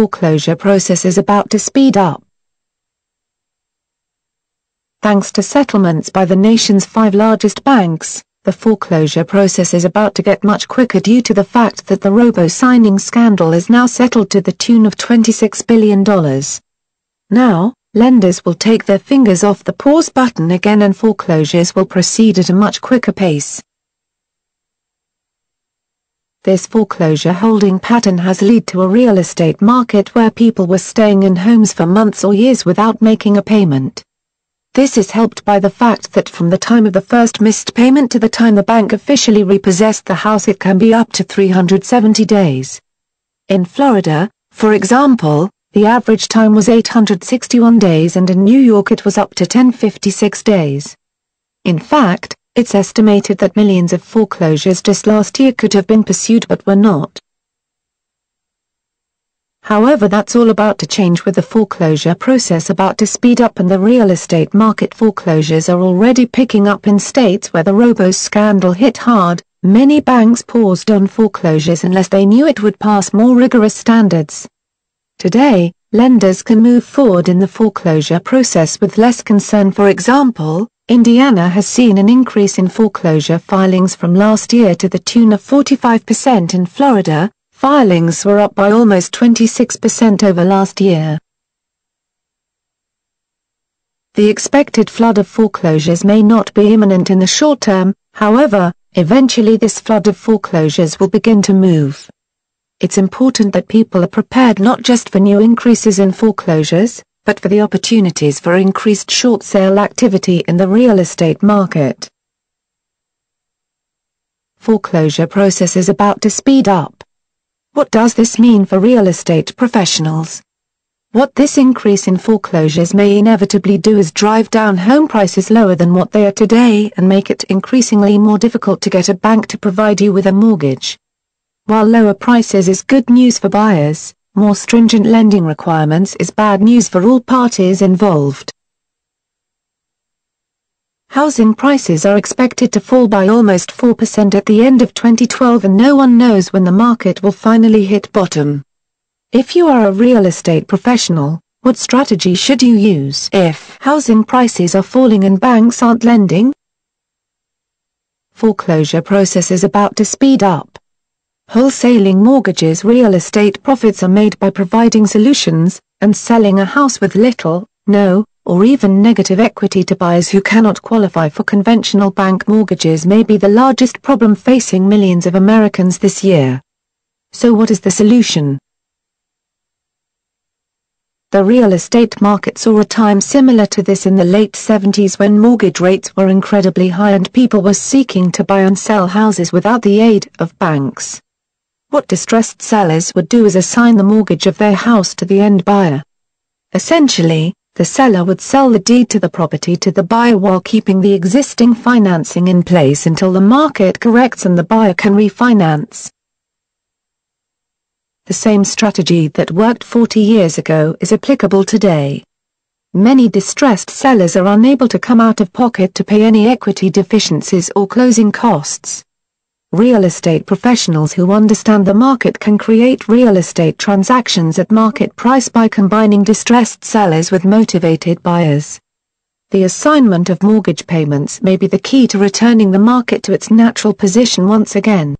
foreclosure process is about to speed up. Thanks to settlements by the nation's 5 largest banks, the foreclosure process is about to get much quicker due to the fact that the robo-signing scandal is now settled to the tune of $26 billion. Now, lenders will take their fingers off the pause button again and foreclosures will proceed at a much quicker pace. This foreclosure holding pattern has led to a real estate market where people were staying in homes for months or years without making a payment. This is helped by the fact that from the time of the first missed payment to the time the bank officially repossessed the house it can be up to 370 days. In Florida, for example, the average time was 861 days and in New York it was up to 1056 days. In fact, it's estimated that millions of foreclosures just last year could have been pursued but were not. However, that's all about to change with the foreclosure process about to speed up and the real estate market. Foreclosures are already picking up in states where the robo scandal hit hard. Many banks paused on foreclosures unless they knew it would pass more rigorous standards. Today, lenders can move forward in the foreclosure process with less concern. For example, Indiana has seen an increase in foreclosure filings from last year to the tune of 45%. In Florida, filings were up by almost 26% over last year. The expected flood of foreclosures may not be imminent in the short term, however, eventually this flood of foreclosures will begin to move. It's important that people are prepared not just for new increases in foreclosures, but for the opportunities for increased short sale activity in the real estate market. Foreclosure process is about to speed up. What does this mean for real estate professionals? What this increase in foreclosures may inevitably do is drive down home prices lower than what they are today and make it increasingly more difficult to get a bank to provide you with a mortgage. While lower prices is good news for buyers, more stringent lending requirements is bad news for all parties involved. Housing prices are expected to fall by almost 4% at the end of 2012 and no one knows when the market will finally hit bottom. If you are a real estate professional, what strategy should you use if housing prices are falling and banks aren't lending? Foreclosure process is about to speed up. Wholesaling mortgages. Real estate profits are made by providing solutions and selling a house with little, no, or even negative equity to buyers who cannot qualify for conventional bank mortgages may be the largest problem facing millions of Americans this year. So what is the solution? The real estate market saw a time similar to this in the late 70s when mortgage rates were incredibly high and people were seeking to buy and sell houses without the aid of banks. What distressed sellers would do is assign the mortgage of their house to the end buyer. Essentially, the seller would sell the deed to the property to the buyer while keeping the existing financing in place until the market corrects and the buyer can refinance. The same strategy that worked 40 years ago is applicable today. Many distressed sellers are unable to come out of pocket to pay any equity deficiencies or closing costs. Real estate professionals who understand the market can create real estate transactions at market price by combining distressed sellers with motivated buyers. The assignment of mortgage payments may be the key to returning the market to its natural position once again.